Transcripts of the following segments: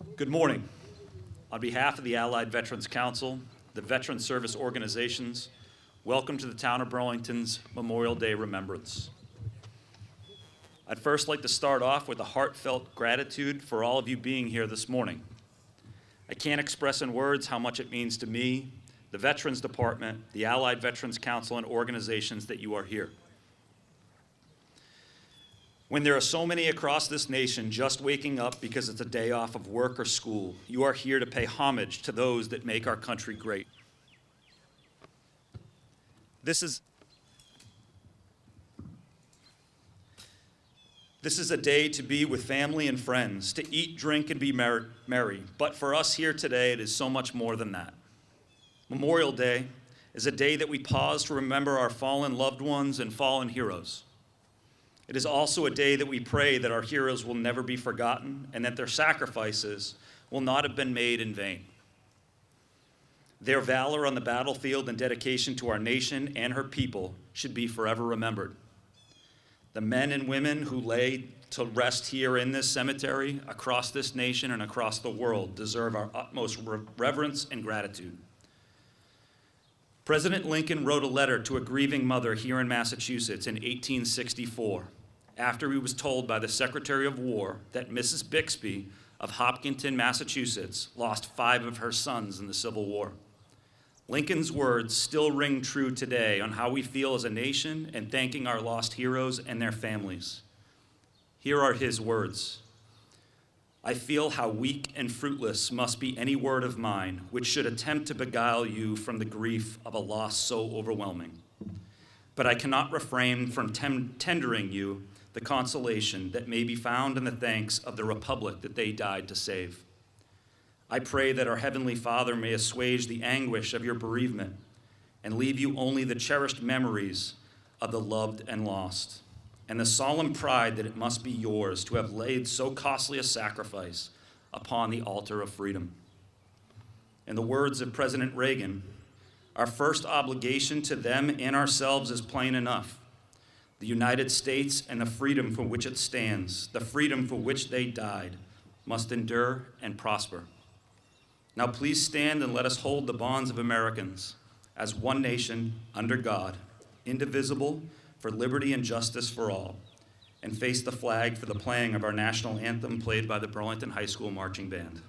Good morning. On behalf of the Allied Veterans Council, the Veteran Service Organizations, welcome to the town of Burlington's Memorial Day Remembrance. I'd first like to start off with a heartfelt gratitude for all of you being here this morning. I can't express in words how much it means to me, the Veterans Department, the Allied Veterans Council, and organizations that you are here. When there are so many across this nation just waking up because it's a day off of work or school, you are here to pay homage to those that make our country great. This is a day to be with family and friends, to eat, drink, and be merry. But for us here today, it is so much more than that. Memorial Day is a day that we pause to remember our fallen loved ones and fallen heroes. It is also a day that we pray that our heroes will never be forgotten and that their sacrifices will not have been made in vain. Their valor on the battlefield and dedication to our nation and her people should be forever remembered. The men and women who lay to rest here in this cemetery, across this nation and across the world, deserve our utmost reverence and gratitude. President Lincoln wrote a letter to a grieving mother here in Massachusetts in 1864 after he was told by the Secretary of War that Mrs. Bixby of Hopkinton, Massachusetts, lost 5 of her sons in the Civil War. Lincoln's words still ring true today on how we feel as a nation and thanking our lost heroes and their families. Here are his words. I feel how weak and fruitless must be any word of mine which should attempt to beguile you from the grief of a loss so overwhelming. But I cannot refrain from tendering you the consolation that may be found in the thanks of the republic that they died to save. I pray that our Heavenly Father may assuage the anguish of your bereavement and leave you only the cherished memories of the loved and lost, and the solemn pride that it must be yours to have laid so costly a sacrifice upon the altar of freedom. In the words of President Reagan, our first obligation to them and ourselves is plain enough. The United States and the freedom for which it stands, the freedom for which they died, must endure and prosper. Now please stand and let us hold the bonds of Americans as one nation under God, indivisible, for liberty and justice for all, and face the flag for the playing of our national anthem played by the Burlington High School Marching Band.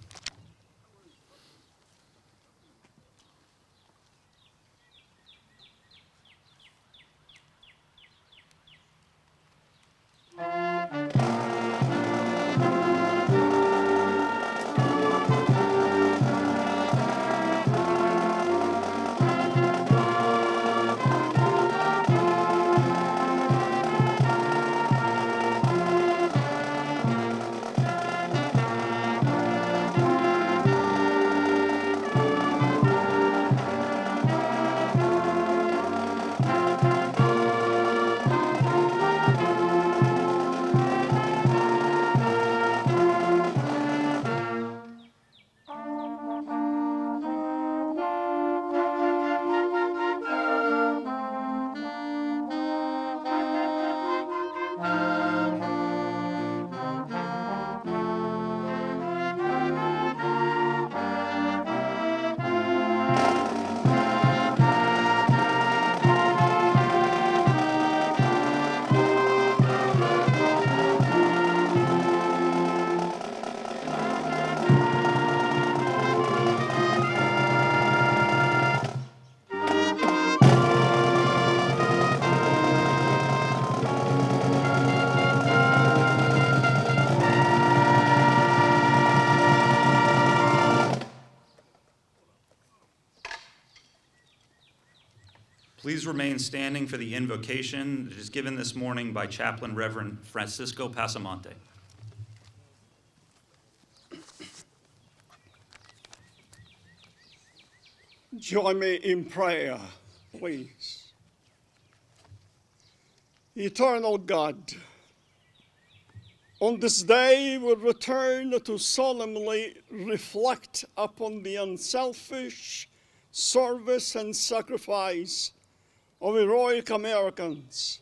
Please remain standing for the invocation that is given this morning by Chaplain Reverend Francisco Pasamonte. Join me in prayer, please. Eternal God, on this day we return to solemnly reflect upon the unselfish service and sacrifice of heroic Americans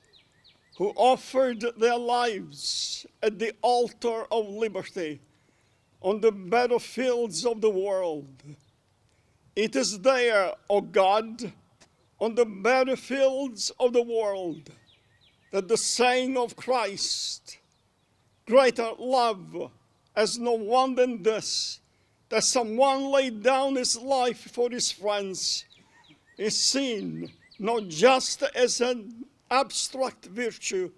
who offered their lives at the altar of liberty on the battlefields of the world. It is there, O God, on the battlefields of the world, that the saying of Christ, greater love has no one than this, that someone laid down his life for his friends, is seen not just as an abstract virtue,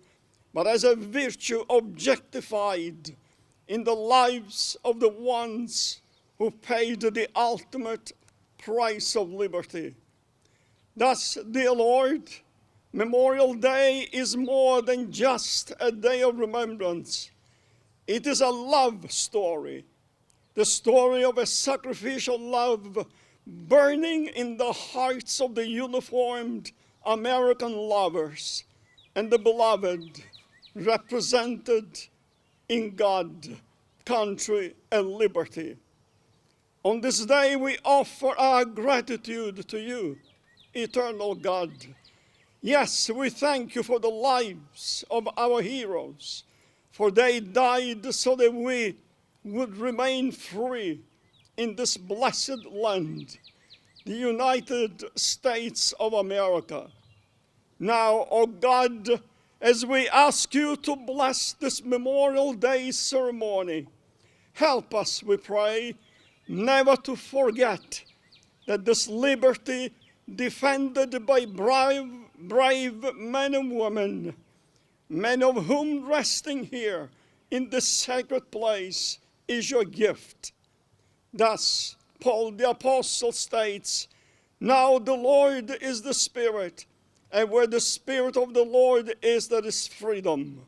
but as a virtue objectified in the lives of the ones who paid the ultimate price of liberty. Thus, dear Lord, Memorial Day is more than just a day of remembrance. It is a love story, the story of a sacrificial love burning in the hearts of the uniformed American lovers and the beloved represented in God, country, and liberty. On this day, we offer our gratitude to you, eternal God. Yes, we thank you for the lives of our heroes, for they died so that we would remain free in this blessed land, the United States of America. Now, O God, as we ask you to bless this Memorial Day ceremony, help us, we pray, never to forget that this liberty defended by brave men and women, many of whom resting here in this sacred place is your gift. Thus, Paul the Apostle states, now the Lord is the Spirit, and where the Spirit of the Lord is, there is freedom.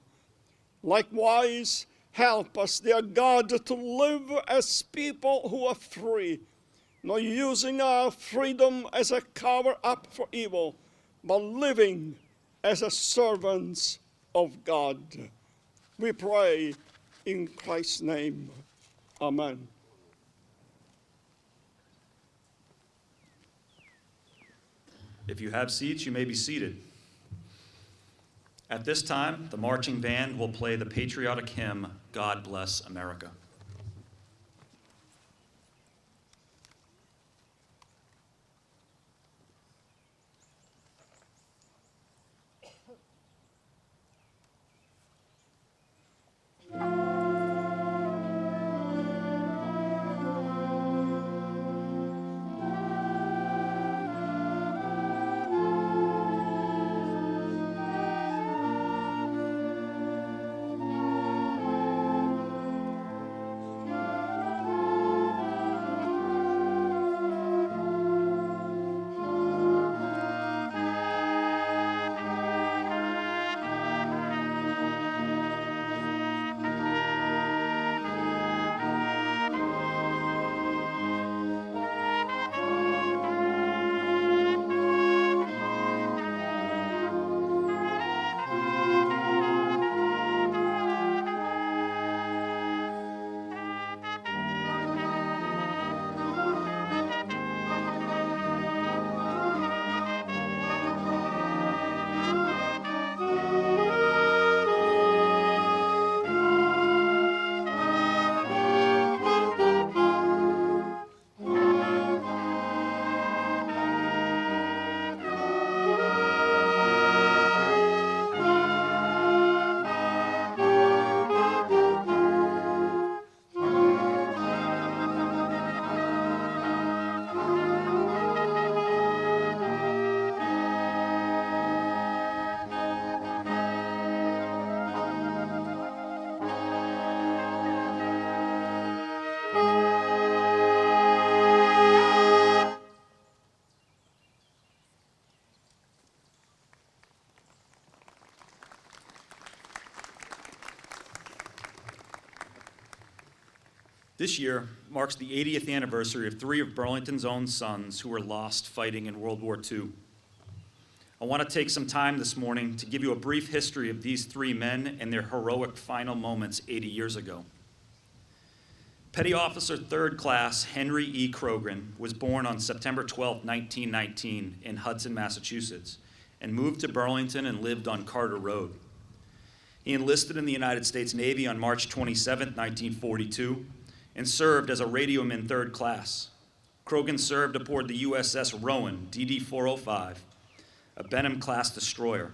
Likewise, help us, dear God, to live as people who are free, not using our freedom as a cover-up for evil, but living as a servants of God. We pray in Christ's name. Amen. If you have seats, you may be seated. At this time, the marching band will play the patriotic hymn, God Bless America. This year marks the 80th anniversary of 3 of Burlington's own sons who were lost fighting in World War II. I want to take some time this morning to give you a brief history of these 3 men and their heroic final moments 80 years ago. Petty Officer 3rd Class Henry E. Crogran was born on September 12, 1919 in Hudson, Massachusetts, and moved to Burlington and lived on Carter Road. He enlisted in the United States Navy on March 27, 1942, and served as a radioman third class. Croghan served aboard the USS Rowan, DD-405, a Benham-class destroyer.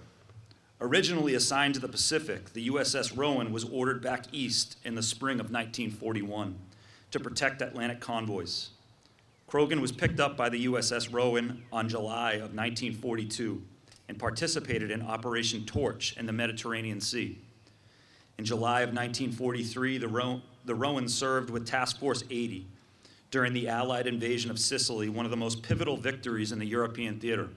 Originally assigned to the Pacific, the USS Rowan was ordered back east in the spring of 1941 to protect Atlantic convoys. Croghan was picked up by the USS Rowan on July of 1942 and participated in Operation Torch in the Mediterranean Sea. In July of 1943, the Rowan served with Task Force 80 during the Allied invasion of Sicily, one of the most pivotal victories in the European theater.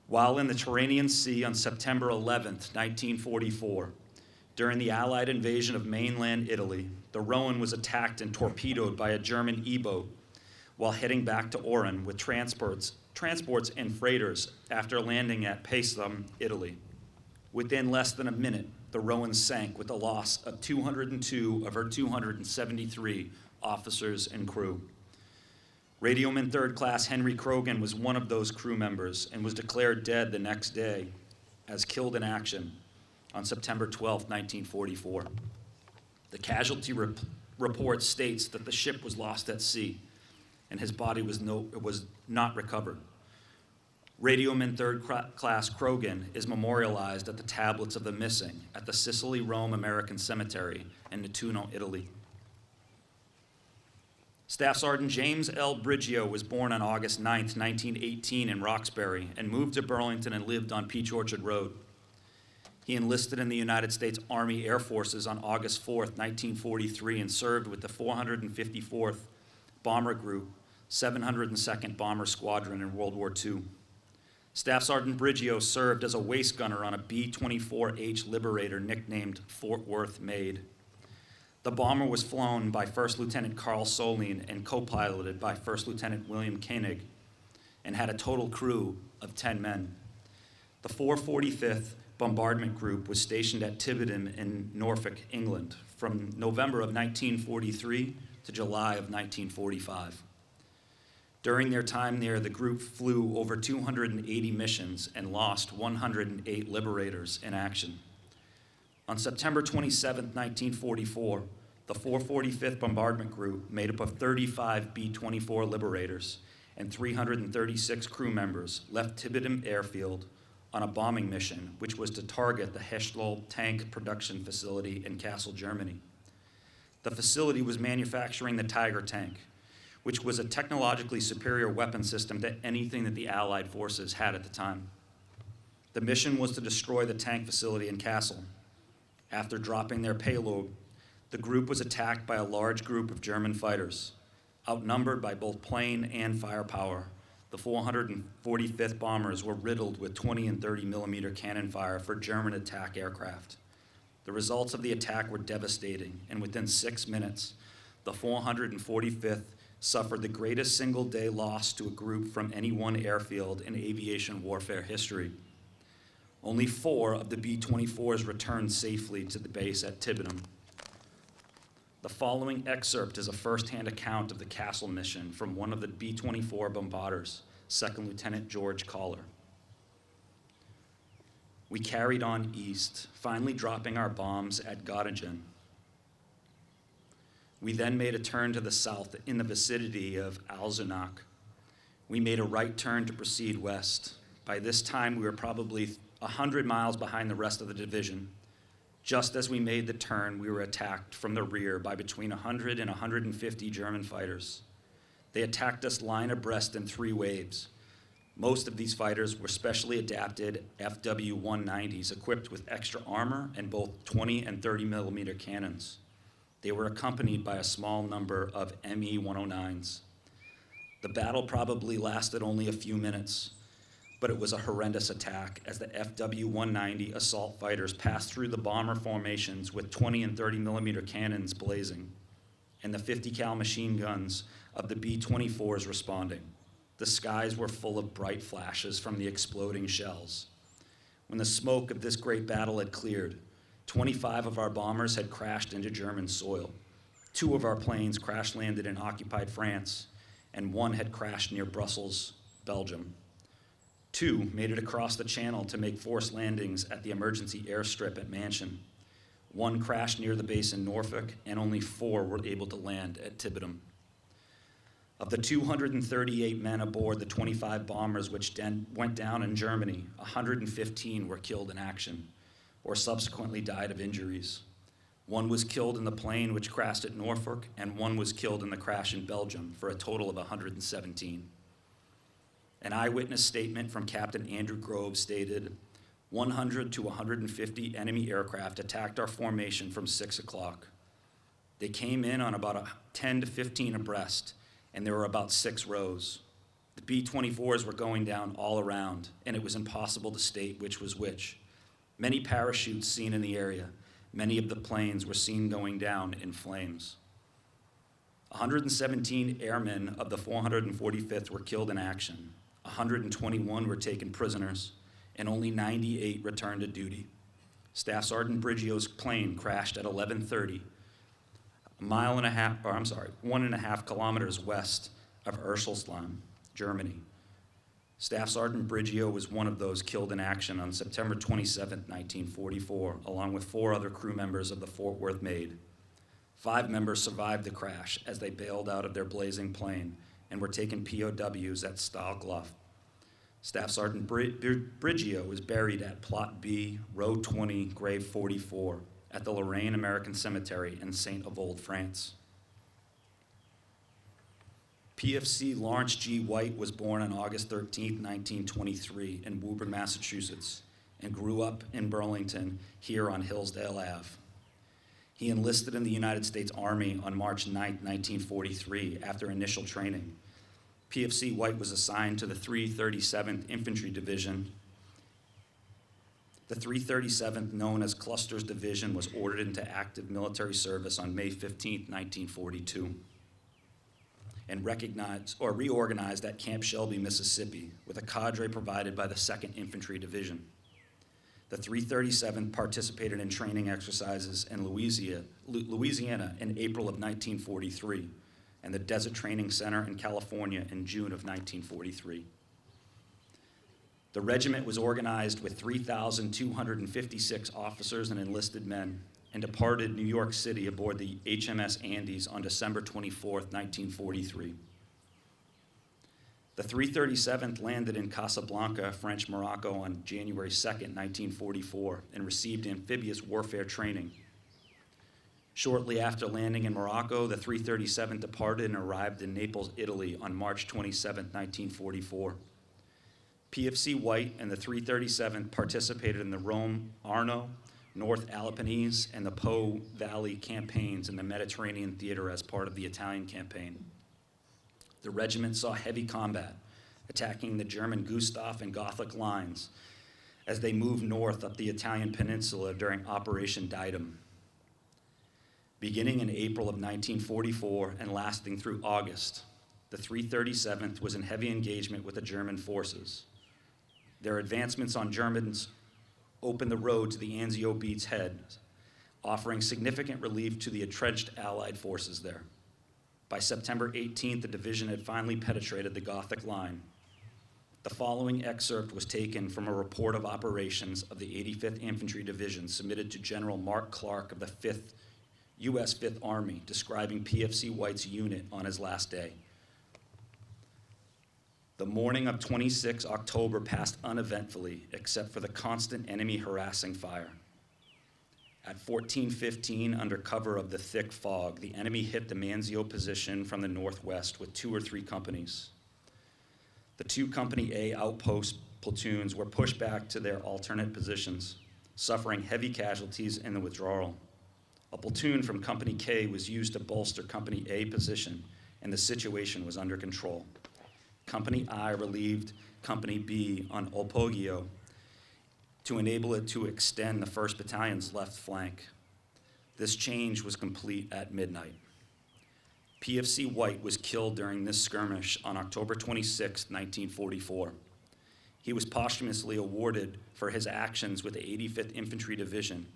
While in the Tyrrhenian Sea on September 11, 1944, during the Allied invasion of mainland Italy, the Rowan was attacked and torpedoed by a German E-boat while heading back to Oran with transports and freighters after landing at Paestum, Italy. Within less than a minute, the Rowan sank with the loss of 202 of her 273 officers and crew. Radioman Third Class Henry Croghan was one of those crew members and was declared dead the next day as killed in action on September 12, 1944. The casualty report states that the ship was lost at sea and his body was not recovered. Radioman Third Class Croghan is memorialized at the Tablets of the Missing at the Sicily Rome American Cemetery in Nettuno, Italy. Staff Sergeant James L. Briggio was born on August 9, 1918 in Roxbury and moved to Burlington and lived on Peach Orchard Road. He enlisted in the United States Army Air Forces on August 4, 1943 and served with the 454th Bomber Group, 702nd Bomber Squadron in World War II. Staff Sergeant Briggio served as a waist gunner on a B-24H Liberator nicknamed Fort Worth Maid. The bomber was flown by First Lieutenant Carl Soline and co-piloted by First Lieutenant William Koenig and had a total crew of 10 men. The 445th Bombardment Group was stationed at Tiverton in Norfolk, England from November of 1943 to July of 1945. During their time there, the group flew over 280 missions and lost 108 liberators in action. On September 27, 1944, the 445th Bombardment Group, made up of 35 B-24 Liberators and 336 crew members, left Tiverton Airfield on a bombing mission, which was to target the Heschel tank production facility in Kassel, Germany. The facility was manufacturing the Tiger tank, which was a technologically superior weapon system to anything that the Allied forces had at the time. The mission was to destroy the tank facility in Kassel. After dropping their payload, the group was attacked by a large group of German fighters. Outnumbered by both plane and firepower, the 445th bombers were riddled with 20 and 30 millimeter cannon fire for German attack aircraft. The results of the attack were devastating, and within 6 minutes, the 445th suffered the greatest single-day loss to a group from any one airfield in aviation warfare history. Only 4 of the B-24s returned safely to the base at Tiverton. The following excerpt is a first-hand account of the Kassel mission from one of the B-24 bombarders, Second Lieutenant George Collar. We carried on east, finally dropping our bombs at Göttingen. We then made a turn to the south in the vicinity of Alzernach. We made a right turn to proceed west. By this time, we were probably 100 miles behind the rest of the division. Just as we made the turn, we were attacked from the rear by between 100 and 150 German fighters. They attacked us line abreast in 3 waves. Most of these fighters were specially adapted FW-190s equipped with extra armor and both 20 and 30 millimeter cannons. They were accompanied by a small number of ME-109s. The battle probably lasted only a few minutes, but it was a horrendous attack as the FW-190 assault fighters passed through the bomber formations with 20 and 30 millimeter cannons blazing, and the 50 cal machine guns of the B-24s responding. The skies were full of bright flashes from the exploding shells. When the smoke of this great battle had cleared, 25 of our bombers had crashed into German soil. 2 of our planes crash landed in occupied France, and 1 had crashed near Brussels, Belgium. 2 made it across the channel to make forced landings at the emergency airstrip at Mansion. One crashed near the base in Norfolk, and only 4 were able to land at Tibetum. Of the 238 men aboard the 25 bombers which went down in Germany, 115 were killed in action or subsequently died of injuries. 1 was killed in the plane which crashed at Norfolk, and 1 was killed in the crash in Belgium, for a total of 117. An eyewitness statement from Captain Andrew Grove stated, 100 to 150 enemy aircraft attacked our formation from 6 o'clock. They came in on about 10 to 15 abreast, and there were about 6 rows. The B-24s were going down all around, and it was impossible to state which was which. Many parachutes seen in the area. Many of the planes were seen going down in flames. 117 airmen of the 445th were killed in action. 121 were taken prisoners, and only 98 returned to duty. Staff Sergeant Briggio's plane crashed at 11:30, 1.5 kilometers west of Urschelsheim, Germany. Staff Sergeant Briggio was one of those killed in action on September 27, 1944, along with 4 other crew members of the Fort Worth Maid. 5 members survived the crash as they bailed out of their blazing plane and were taken POWs at Stahlgloff. Staff Sergeant Briggio was buried at Plot B, Row 20, Grave 44, at the Lorraine American Cemetery in Saint-Avold, France. PFC Lawrence G. White was born on August 13, 1923, in Woburn, Massachusetts, and grew up in Burlington, here on Hillsdale Ave. He enlisted in the United States Army on March 9, 1943, after initial training. PFC White was assigned to the 337th Infantry Division. The 337th, known as Cluster's Division, was ordered into active military service on May 15, 1942, and reorganized at Camp Shelby, Mississippi, with a cadre provided by the 2nd Infantry Division. The 337th participated in training exercises in Louisiana in April of 1943, and the Desert Training Center in California in June of 1943. The regiment was organized with 3,256 officers and enlisted men, and departed New York City aboard the HMS Andes on December 24, 1943. The 337th landed in Casablanca, French Morocco, on January 2, 1944, and received amphibious warfare training. Shortly after landing in Morocco, the 337th departed and arrived in Naples, Italy on March 27, 1944. PFC White and the 337th participated in the Rome, Arno, North Peloponnese, and the Po Valley campaigns in the Mediterranean theater as part of the Italian campaign. The regiment saw heavy combat, attacking the German Gustav and Gothic lines as they moved north up the Italian peninsula during Operation Diadem. Beginning in April of 1944 and lasting through August, the 337th was in heavy engagement with the German forces. Their advancements on Germans opened the road to the Anzio Beach's head, offering significant relief to the entrenched Allied forces there. By September 18th, the division had finally penetrated the Gothic line. The following excerpt was taken from a report of operations of the 85th Infantry Division submitted to General Mark Clark of the U.S. 5th Army, describing PFC White's unit on his last day. The morning of 26 October passed uneventfully, except for the constant enemy harassing fire. At 14:15, under cover of the thick fog, the enemy hit the Manzio position from the northwest with 2 or 3 companies. The 2 Company A outpost platoons were pushed back to their alternate positions, suffering heavy casualties in the withdrawal. A platoon from Company K was used to bolster Company A position, and the situation was under control. Company I relieved Company B on Opogio to enable it to extend the 1st Battalion's left flank. This change was complete at midnight. PFC White was killed during this skirmish on October 26, 1944. He was posthumously awarded for his actions with the 85th Infantry Division.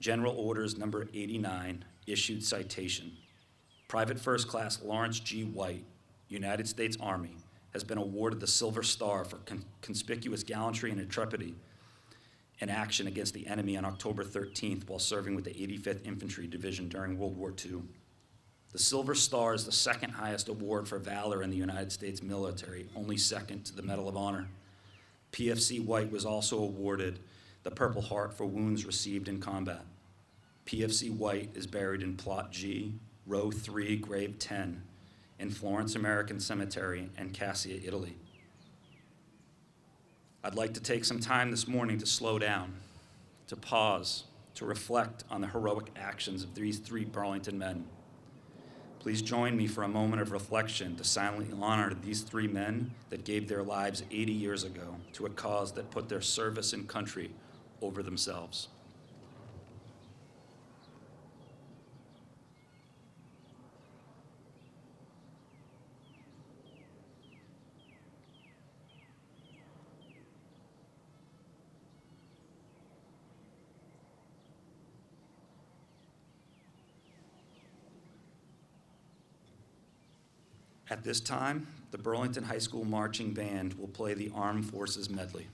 General Orders Number 89, issued citation. Private First Class Lawrence G. White, United States Army, has been awarded the Silver Star for conspicuous gallantry and intrepidity in action against the enemy on October 13th while serving with the 85th Infantry Division during World War II. The Silver Star is the second highest award for valor in the United States military, only second to the Medal of Honor. PFC White was also awarded the Purple Heart for wounds received in combat. PFC White is buried in Plot G, Row 3, Grave 10, in Florence American Cemetery in Cassia, Italy. I'd like to take some time this morning to slow down, to pause, to reflect on the heroic actions of these three Burlington men. Please join me for a moment of reflection to silently honor these three men that gave their lives 80 years ago to a cause that put their service and country over themselves. At this time, the Burlington High School Marching Band will play the Armed Forces Medley.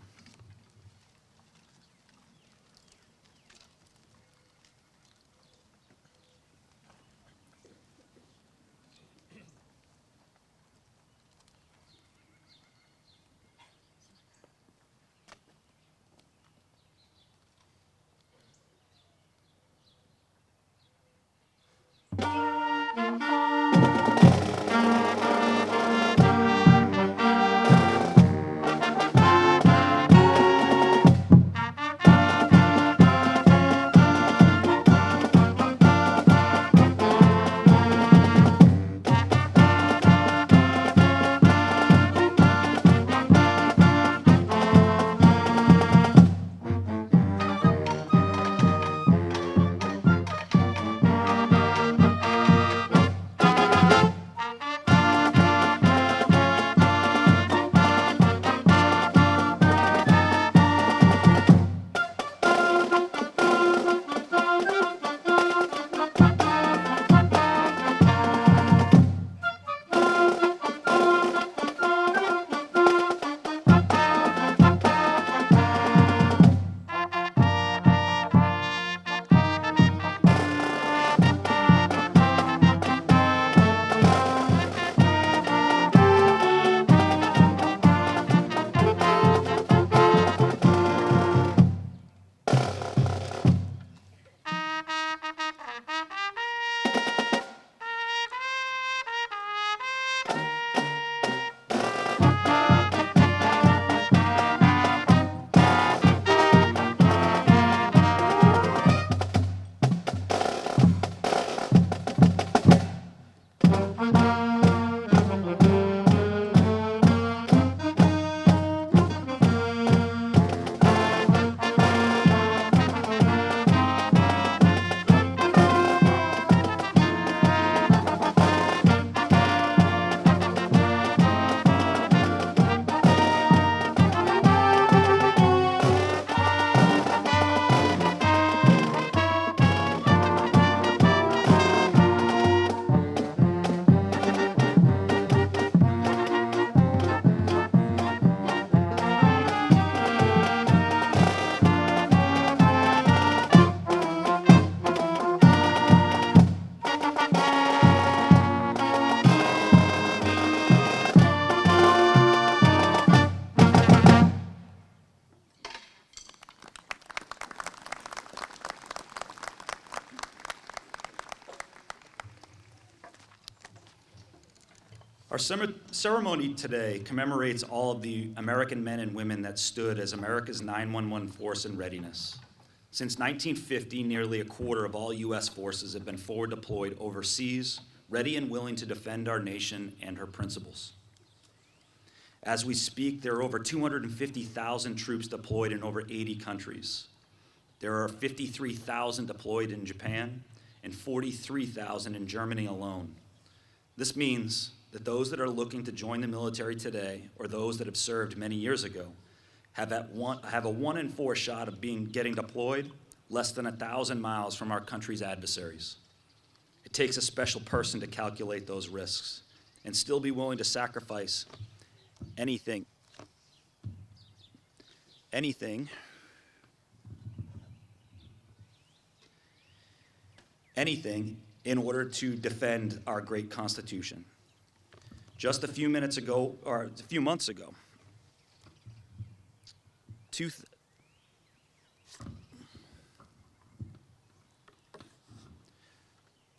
Our ceremony today commemorates all of the American men and women that stood as America's 911 force in readiness. Since 1950, nearly a quarter of all U.S. forces have been forward deployed overseas, ready and willing to defend our nation and her principles. As we speak, there are over 250,000 troops deployed in over 80 countries. There are 53,000 deployed in Japan and 43,000 in Germany alone. This means that those that are looking to join the military today, or those that have served many years ago, have a 1 in 4 shot of getting deployed less than 1,000 miles from our country's adversaries. It takes a special person to calculate those risks and still be willing to sacrifice anything anything in order to defend our great Constitution. Just a few months ago,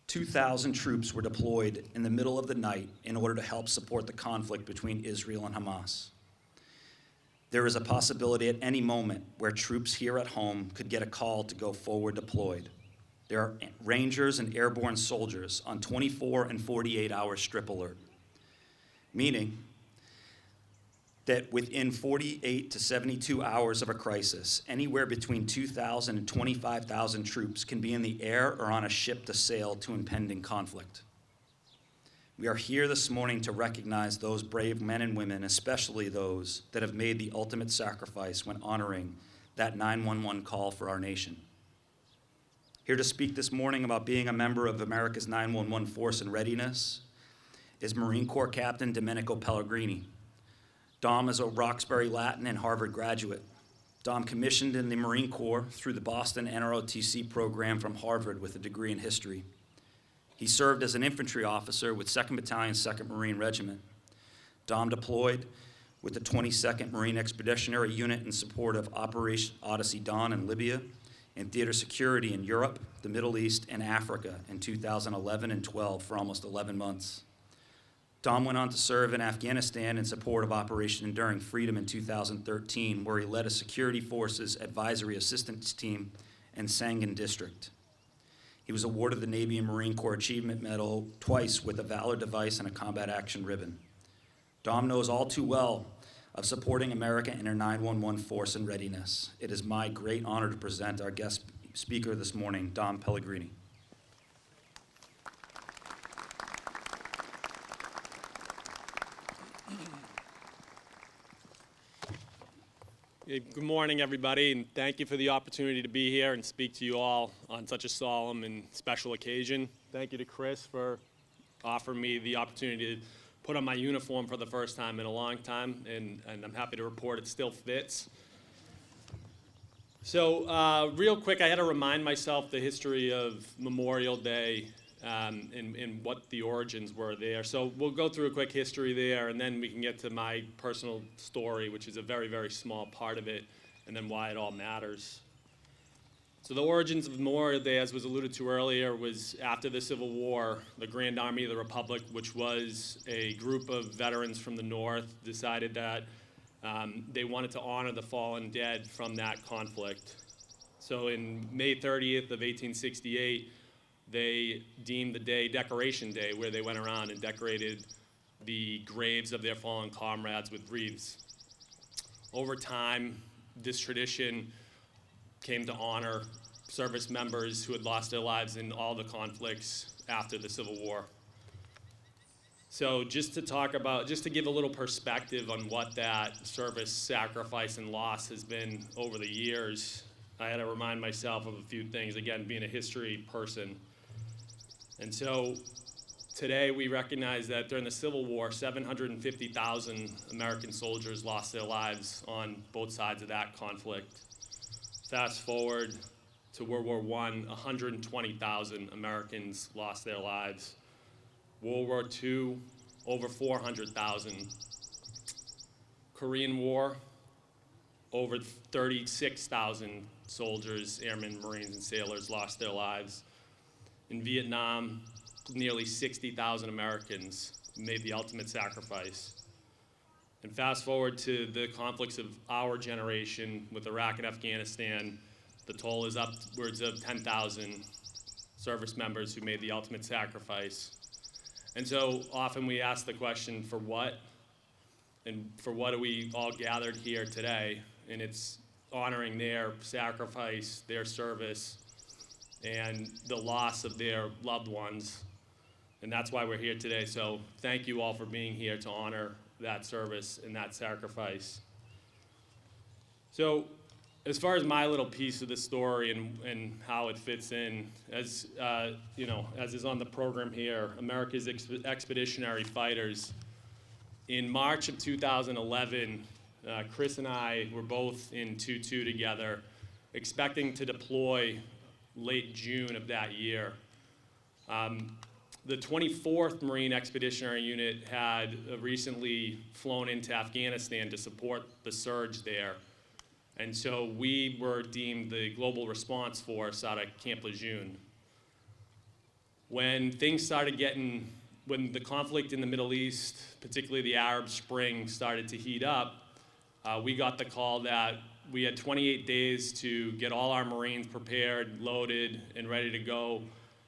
2,000 troops were deployed in the middle of the night in order to help support the conflict between Israel and Hamas. There is a possibility at any moment where troops here at home could get a call to go forward deployed. There are Rangers and airborne soldiers on 24 and 48-hour strip alert, meaning that within 48 to 72 hours of a crisis, anywhere between 2,000 and 25,000 troops can be in the air or on a ship to sail to impending conflict. We are here this morning to recognize those brave men and women, especially those that have made the ultimate sacrifice when honoring that 911 call for our nation. Here to speak this morning about being a member of America's 911 force in readiness is Marine Corps Captain Domenico Pellegrini. Dom is a Roxbury Latin and Harvard graduate. Dom commissioned in the Marine Corps through the Boston NROTC program from Harvard with a degree in history. He served as an infantry officer with 2nd Battalion, 2nd Marine Regiment. Dom deployed with the 22nd Marine Expeditionary Unit in support of Operation Odyssey Dawn in Libya and theater security in Europe, the Middle East, and Africa in 2011 and 12 for almost 11 months. Dom went on to serve in Afghanistan in support of Operation Enduring Freedom in 2013, where he led a Security Forces Advisory Assistance Team in Sangin District. He was awarded the Navy and Marine Corps Achievement Medal twice with a Valor Device and a Combat Action Ribbon. Dom knows all too well of supporting America in her 911 force and readiness. It is my great honor to present our guest speaker this morning, Dom Pellegrini. Good morning, everybody, and thank you for the opportunity to be here and speak to you all on such a solemn and special occasion. Thank you to Chris for offering me the opportunity to put on my uniform for the first time in a long time, and I'm happy to report it still fits. So real quick, I had to remind myself the history of Memorial Day and what the origins were there. So we'll go through a quick history there, and then we can get to my personal story, which is a very, very small part of it, and then why it all matters. So the origins of Memorial Day, as was alluded to earlier, was after the Civil War. The Grand Army of the Republic, which was a group of veterans from the North, decided that they wanted to honor the fallen dead from that conflict. So in May 30th of 1868, they deemed the day Decoration Day, where they went around and decorated the graves of their fallen comrades with wreaths. Over time, this tradition came to honor service members who had lost their lives in all the conflicts after the Civil War. So just to give a little perspective on what that service, sacrifice, and loss has been over the years, I had to remind myself of a few things, again, being a history person. And so today we recognize that during the Civil War, 750,000 American soldiers lost their lives on both sides of that conflict. Fast forward to World War I, 120,000 Americans lost their lives. World War II, over 400,000. Korean War, over 36,000 soldiers, airmen, Marines, and sailors lost their lives. In Vietnam, nearly 60,000 Americans made the ultimate sacrifice. And fast forward to the conflicts of our generation with Iraq and Afghanistan, the toll is upwards of 10,000 service members who made the ultimate sacrifice. And so often we ask the question, for what? And for what are we all gathered here today? And it's honoring their sacrifice, their service, and the loss of their loved ones. And that's why we're here today. So thank you all for being here to honor that service and that sacrifice. So as far as my little piece of the story and how it fits in, as as is on the program here, America's Expeditionary Fighters. In March of 2011, Chris and I were both in 2-2 together, expecting to deploy late June of that year. The 24th Marine Expeditionary Unit had recently flown into Afghanistan to support the surge there. And so we were deemed the global response force out of Camp Lejeune. When things started when the conflict in the Middle East, particularly the Arab Spring, started to heat up, we got the call that we had 28 days to get all our Marines prepared, loaded, and ready to go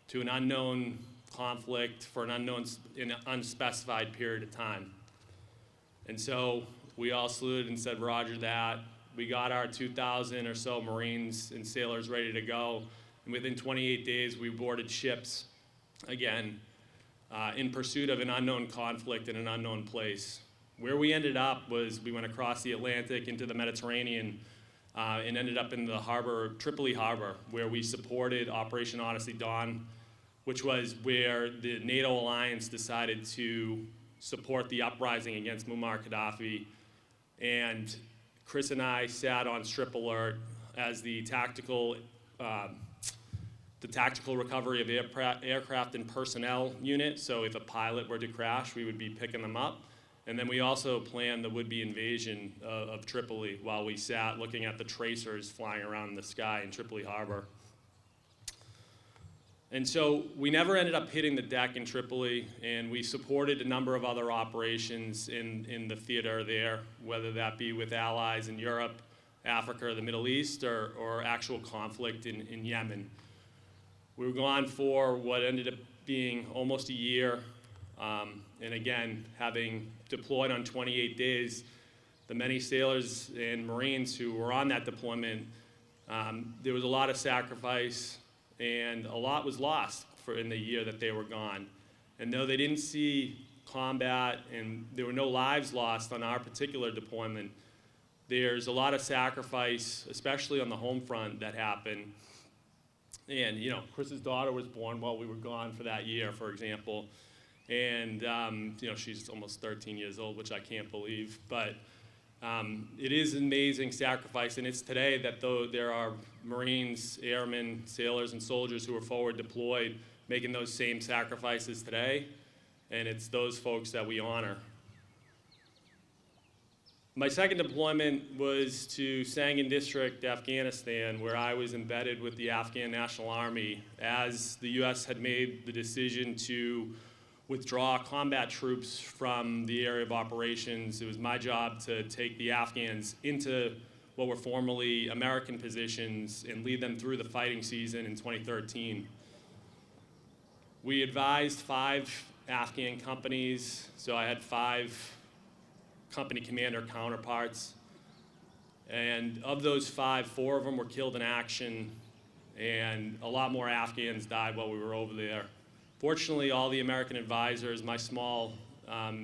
to an unknown conflict for an unspecified period of time. And so we all saluted and said, Roger that. We got our 2,000 or so Marines and sailors ready to go. And within 28 days, we boarded ships again in pursuit of an unknown conflict in an unknown place. Where we ended up was we went across the Atlantic into the Mediterranean and ended up in the harbor, Tripoli Harbor, where we supported Operation Odyssey Dawn, which was where the NATO alliance decided to support the uprising against Muammar Gaddafi. And Chris and I sat on Strip Alert as the tactical recovery of aircraft and personnel unit. So if a pilot were to crash, we would be picking them up. And then we also planned the would-be invasion of Tripoli while we sat looking at the tracers flying around the sky in Tripoli Harbor. And so we never ended up hitting the deck in Tripoli, and we supported a number of other operations in the theater there, whether that be with allies in Europe, Africa, or the Middle East, or actual conflict in Yemen. We were gone for what ended up being almost a year, and again, having deployed on 28 days, the many sailors and Marines who were on that deployment, there was a lot of sacrifice, and a lot was lost in the year that they were gone. And though they didn't see combat and there were no lives lost on our particular deployment, there's a lot of sacrifice, especially on the home front, that happened. And Chris's daughter was born while we were gone for that year, for example. And she's almost 13 years old, which I can't believe. But it is an amazing sacrifice, and it's today that though there are Marines, airmen, sailors, and soldiers who are forward deployed making those same sacrifices today, and it's those folks that we honor. My second deployment was to Sangin District, Afghanistan, where I was embedded with the Afghan National Army as the U.S. had made the decision to withdraw combat troops from the area of operations. It was my job to take the Afghans into what were formerly American positions and lead them through the fighting season in 2013. We advised 5 Afghan companies, so I had 5 company commander counterparts. And of those 5, 4 of them were killed in action, and a lot more Afghans died while we were over there. Fortunately, all the American advisors, my small,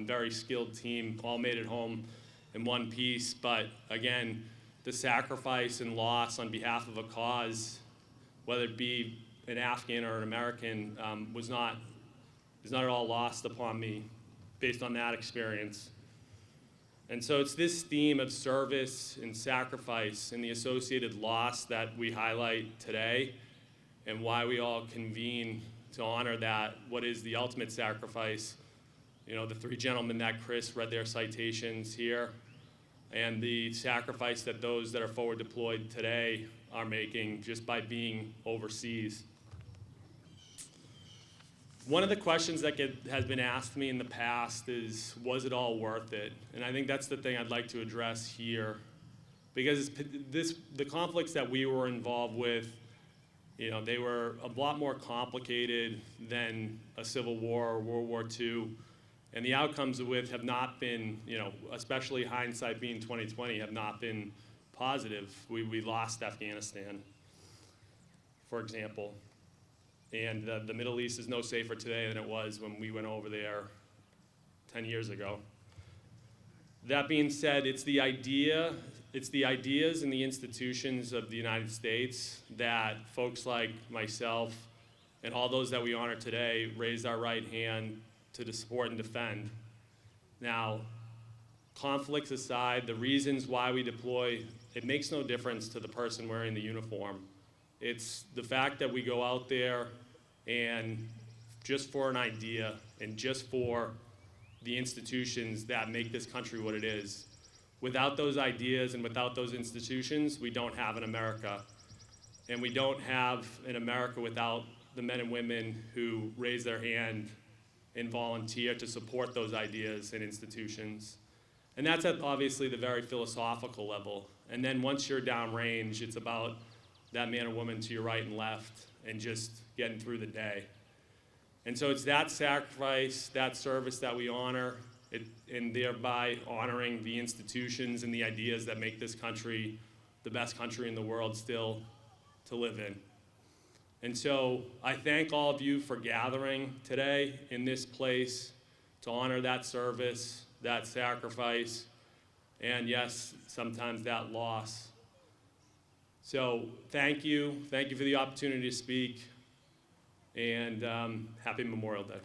very skilled team, all made it home in one piece. But again, the sacrifice and loss on behalf of a cause, whether it be an Afghan or an American, was not at all lost upon me based on that experience. And so it's this theme of service and sacrifice and the associated loss that we highlight today, and why we all convene to honor that, what is the ultimate sacrifice. The 3 gentlemen that Chris read their citations here, and the sacrifice that those that are forward deployed today are making just by being overseas. One of the questions that has been asked me in the past is, was it all worth it? And I think that's the thing I'd like to address here. Because the conflicts that we were involved with, they were a lot more complicated than a civil war or World War II. And the outcomes of which have not been, especially hindsight being 2020, have not been positive. We lost Afghanistan, for example. And the Middle East is no safer today than it was when we went over there 10 years ago. That being said, it's the ideas and the institutions of the United States that folks like myself and all those that we honor today raised our right hand to support and defend. Now, conflicts aside, the reasons why we deploy, it makes no difference to the person wearing the uniform. It's the fact that we go out there and just for an idea and just for the institutions that make this country what it is. Without those ideas and without those institutions, we don't have an America. And we don't have an America without the men and women who raise their hand and volunteer to support those ideas and institutions. And that's at obviously the very philosophical level. And then once you're downrange, it's about that man or woman to your right and left and just getting through the day. And so it's that sacrifice, that service that we honor, and thereby honoring the institutions and the ideas that make this country the best country in the world still to live in. And so I thank all of you for gathering today in this place to honor that service, that sacrifice, and yes, sometimes that loss. So thank you for the opportunity to speak, and happy Memorial Day.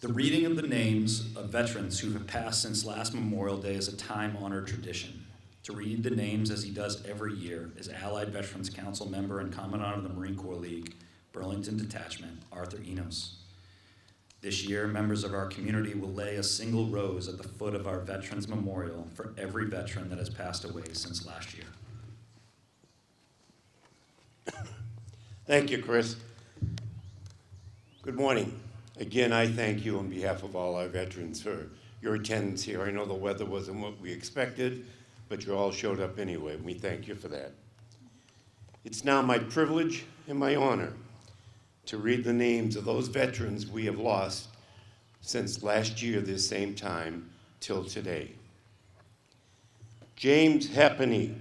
The reading of the names of veterans who have passed since last Memorial Day is a time-honored tradition. To read the names as he does every year is Allied Veterans Council member and Commandant of the Marine Corps League, Burlington Detachment, Arthur Enos. This year, members of our community will lay a single rose at the foot of our Veterans Memorial for every veteran that has passed away since last year. Thank you, Chris. Good morning. Again, I thank you on behalf of all our veterans for your attendance here. I know the weather wasn't what we expected, but you all showed up anyway, and we thank you for that. It's now my privilege and my honor to read the names of those veterans we have lost since last year this same time till today. James Happany,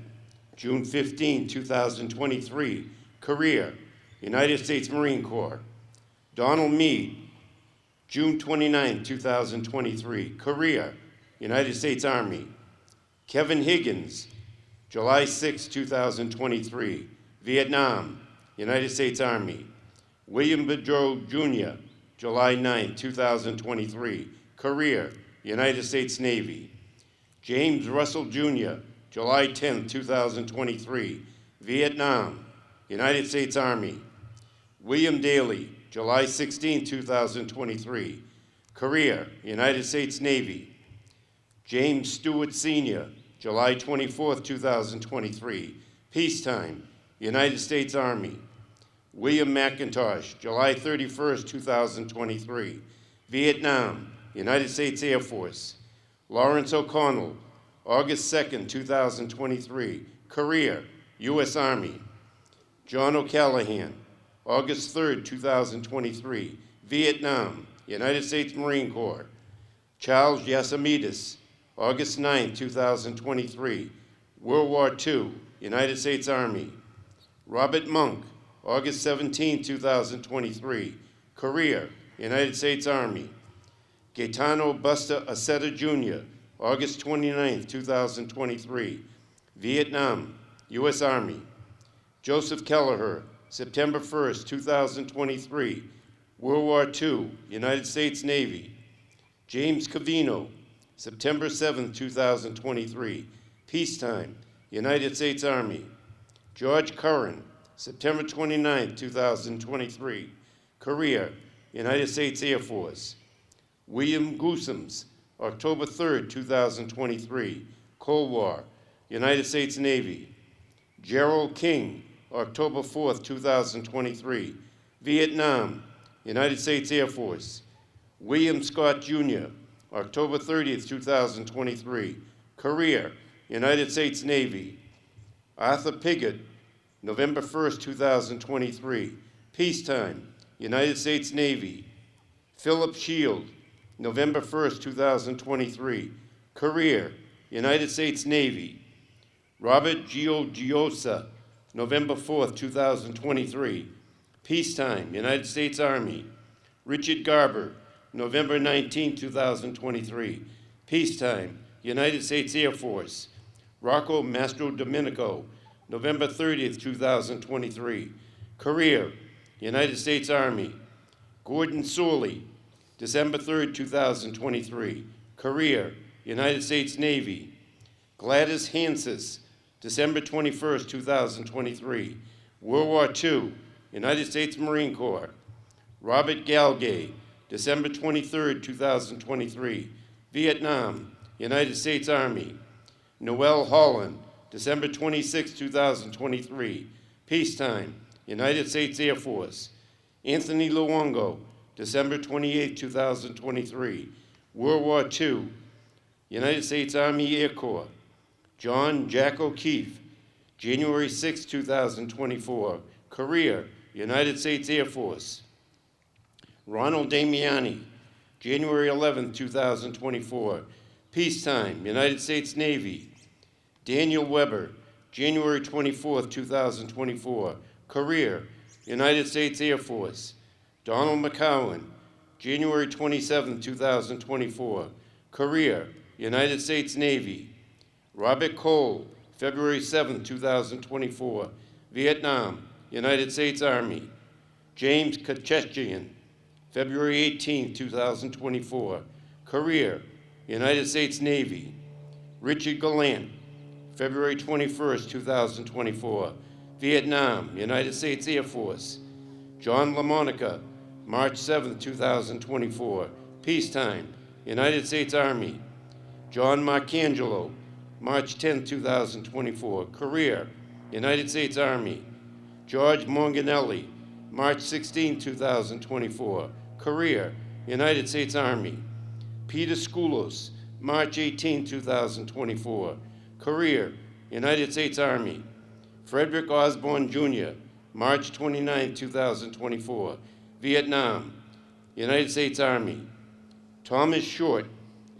June 15, 2023, career, United States Marine Corps. Donald Meade, June 29, 2023, career, United States Army. Kevin Higgins, July 6, 2023, Vietnam, United States Army. William Bedreau Jr., July 9, 2023, career, United States Navy. James Russell Jr., July 10, 2023, Vietnam, United States Army. William Daly, July 16, 2023, career, United States Navy. James Stewart Sr., July 24, 2023, peacetime, United States Army. William McIntosh, July 31, 2023, Vietnam, United States Air Force. Lawrence O'Connell, August 2, 2023, career, U.S. Army. John O'Callahan, August 3, 2023, Vietnam, United States Marine Corps. Charles Yasamidis, August 9, 2023, World War II, United States Army. Robert Monk, August 17, 2023, career, United States Army. Gaetano Buster Aceta Jr., August 29, 2023, Vietnam, U.S. Army. Joseph Kelleher, September 1, 2023, World War II, United States Navy. James Cavino, September 7, 2023, peacetime, United States Army. George Curran, September 29, 2023, career, United States Air Force. William Goosems, October 3, 2023, Cold War, United States Navy. Gerald King, October 4, 2023, Vietnam, United States Air Force. William Scott Jr., October 30, 2023, career, United States Navy. Arthur Piggott, November 1, 2023, peacetime, United States Navy. Philip Shield, November 1, 2023, career, United States Navy. Robert Giosa, November 4, 2023, peacetime, United States Army. Richard Garber, November 19, 2023, peacetime, United States Air Force. Rocco Mastro Domenico, November 30, 2023, career, United States Army. Gordon Sorley, December 3, 2023, career, United States Navy. Gladys Hansis, December 21st, 2023, World War II, United States Marine Corps. Robert Galgay, December 23rd, 2023, Vietnam, United States Army. Noel Holland, December 26, 2023, peacetime, United States Air Force. Anthony Luongo, December 28, 2023, World War II, United States Army Air Corps. John Jack O'Keefe, January 6, 2024, career, United States Air Force. Ronald Damiani, January 11, 2024, peacetime, United States Navy. Daniel Weber, January 24, 2024, career, United States Air Force. Donald McCowan, January 27, 2024, career, United States Navy. Robert Cole, February 7, 2024, Vietnam, United States Army. James Kachechian, February 18, 2024, career, United States Navy. Richard Gallant, February 21st, 2024, Vietnam, United States Air Force. John LaMonica, March 7, 2024, peacetime, United States Army. John Marcangelo, March 10, 2024, career, United States Army. George Monganelli, March 16, 2024, career, United States Army. Peter Skoulos, March 18, 2024, career, United States Army. Frederick Osborne Jr., March 29, 2024, Vietnam, United States Army. Thomas Short,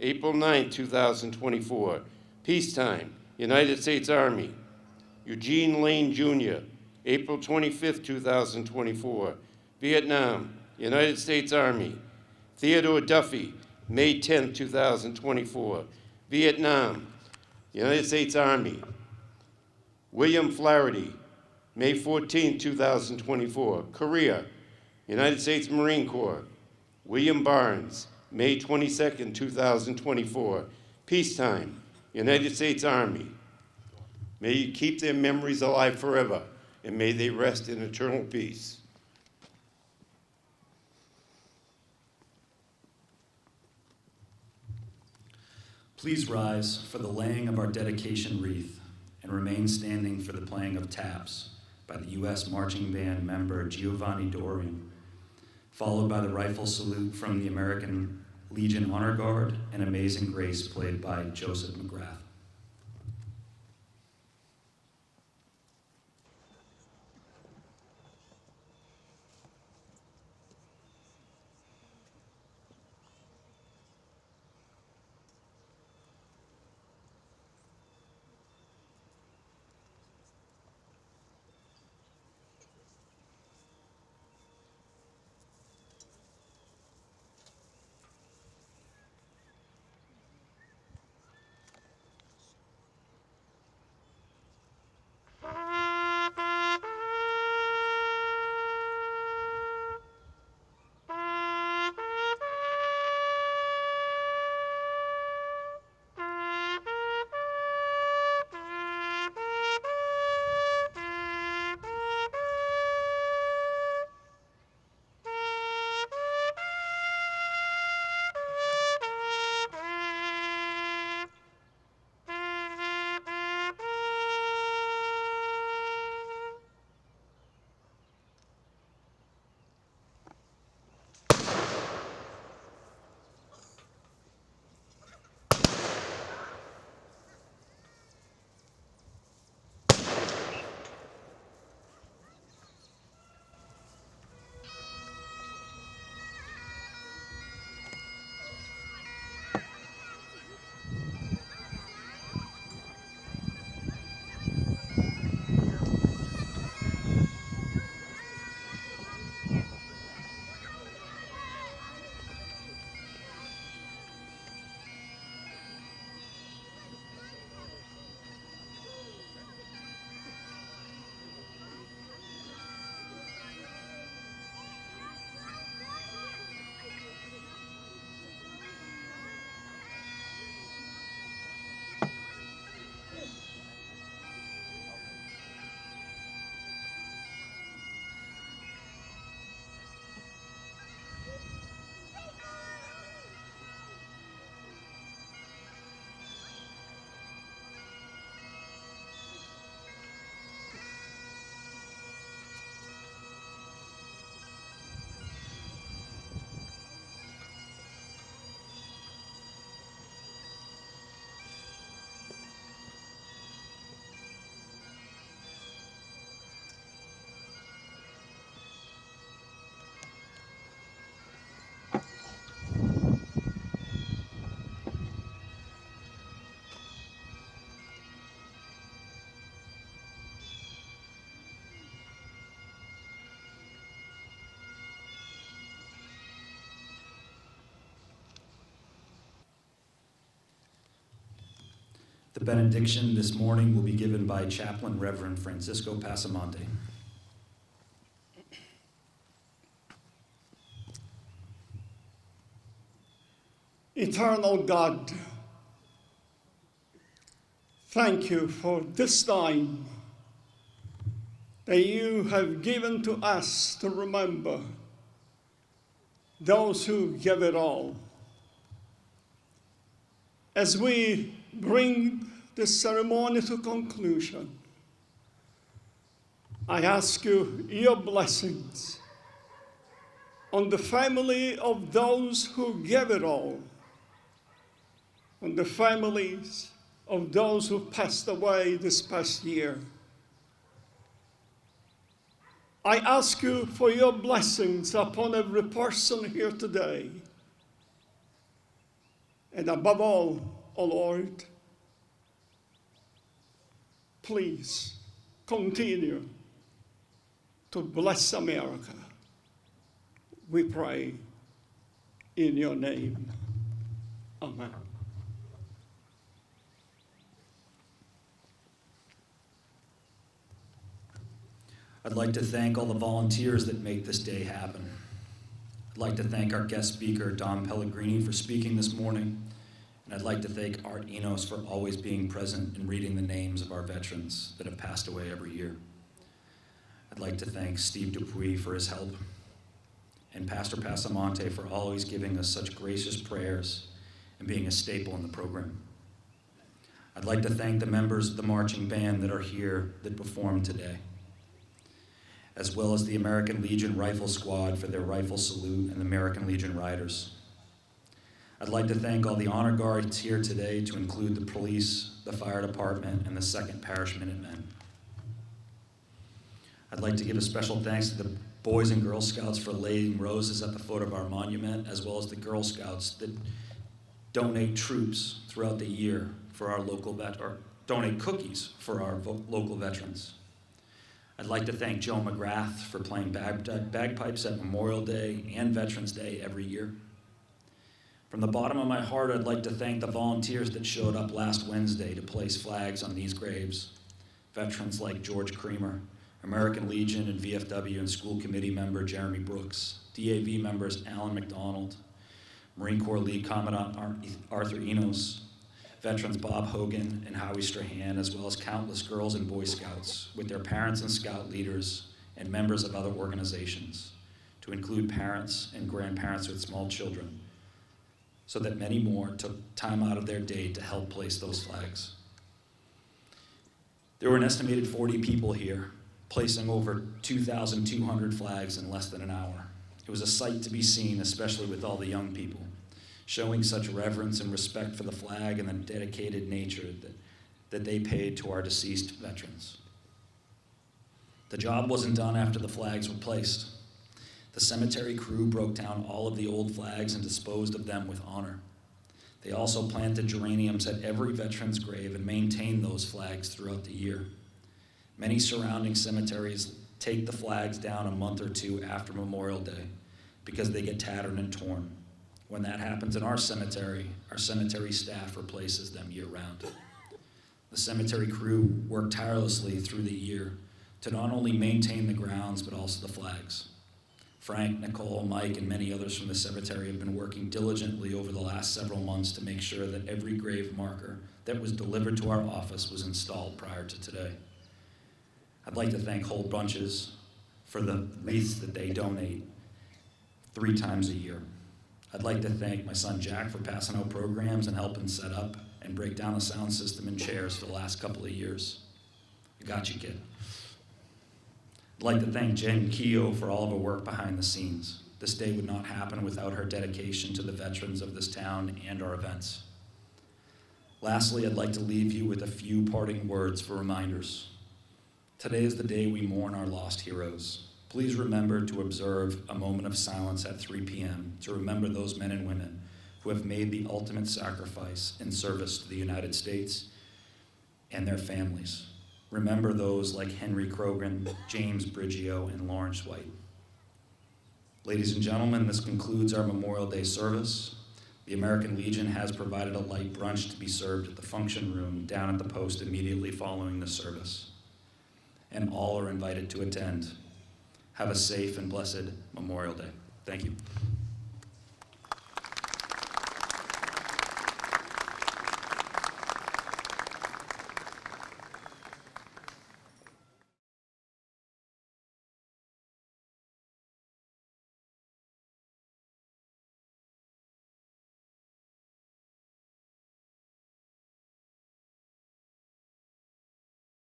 April 9, 2024, peacetime, United States Army. Eugene Lane Jr., April 25, 2024, Vietnam, United States Army. Theodore Duffy, May 10, 2024, Vietnam, United States Army. William Flaherty, May 14, 2024, Korea, United States Marine Corps. William Barnes, May 22, 2024, peacetime, United States Army. May you keep their memories alive forever, and may they rest in eternal peace. Please rise for the laying of our dedication wreath and remain standing for the playing of taps by the U.S. Marching Band member Giovanni Dorian, followed by the rifle salute from the American Legion Honor Guard and Amazing Grace played by Joseph McGrath. The benediction this morning will be given by Chaplain Reverend Francisco Pasamonte. Eternal God, thank you for this time that you have given to us to remember those who give it all. As we bring this ceremony to conclusion, I ask you your blessings on the family of those who give it all, on the families of those who passed away this past year. I ask you for your blessings upon every person here today. And above all, O Lord, please continue to bless America. We pray in your name. Amen. I'd like to thank all the volunteers that make this day happen. I'd like to thank our guest speaker, Don Pellegrini, for speaking this morning. And I'd like to thank Art Enos for always being present and reading the names of our veterans that have passed away every year. I'd like to thank Steve Dupuis for his help, and Pastor Pasamonte for always giving us such gracious prayers and being a staple in the program. I'd like to thank the members of the marching band that are here that performed today, as well as the American Legion Rifle Squad for their rifle salute and the American Legion Riders. I'd like to thank all the honor guards here today, to include the police, the fire department, and the 2nd Parish Minutemen. I'd like to give a special thanks to the Boys and Girl Scouts for laying roses at the foot of our monument, as well as the Girl Scouts that donate troops throughout the year for our local or donate cookies for our local veterans. I'd like to thank Joe McGrath for playing bagpipes at Memorial Day and Veterans Day every year. From the bottom of my heart, I'd like to thank the volunteers that showed up last Wednesday to place flags on these graves. Veterans like George Creamer, American Legion and VFW and School Committee member Jeremy Brooks, DAV members Alan McDonald, Marine Corps League Commandant Arthur Enos, veterans Bob Hogan and Howie Strahan, as well as countless girls and Boy Scouts with their parents and scout leaders and members of other organizations, to include parents and grandparents with small children, so that many more took time out of their day to help place those flags. There were an estimated 40 people here, placing over 2,200 flags in less than an hour. It was a sight to be seen, especially with all the young people, showing such reverence and respect for the flag and the dedicated nature that they paid to our deceased veterans. The job wasn't done after the flags were placed. The cemetery crew broke down all of the old flags and disposed of them with honor. They also planted geraniums at every veteran's grave and maintained those flags throughout the year. Many surrounding cemeteries take the flags down a month or two after Memorial Day because they get tattered and torn. When that happens in our cemetery staff replaces them year-round. The cemetery crew worked tirelessly through the year to not only maintain the grounds, but also the flags. Frank, Nicole, Mike, and many others from the cemetery have been working diligently over the last several months to make sure that every grave marker that was delivered to our office was installed prior to today. I'd like to thank Whole Bunches for the wreaths that they donate 3 times a year. I'd like to thank my son Jack for passing out programs and helping set up and break down the sound system and chairs for the last couple of years. I got you, kid. I'd like to thank Jen Keogh for all of her work behind the scenes. This day would not happen without her dedication to the veterans of this town and our events. Lastly, I'd like to leave you with a few parting words for reminders. Today is the day we mourn our lost heroes. Please remember to observe a moment of silence at 3 p.m. to remember those men and women who have made the ultimate sacrifice in service to the United States and their families. Remember those like Henry Krogan, James Briggio, and Lawrence White. Ladies and gentlemen, this concludes our Memorial Day service. The American Legion has provided a light brunch to be served at the function room down at the post immediately following the service. And all are invited to attend. Have a safe and blessed Memorial Day. Thank you.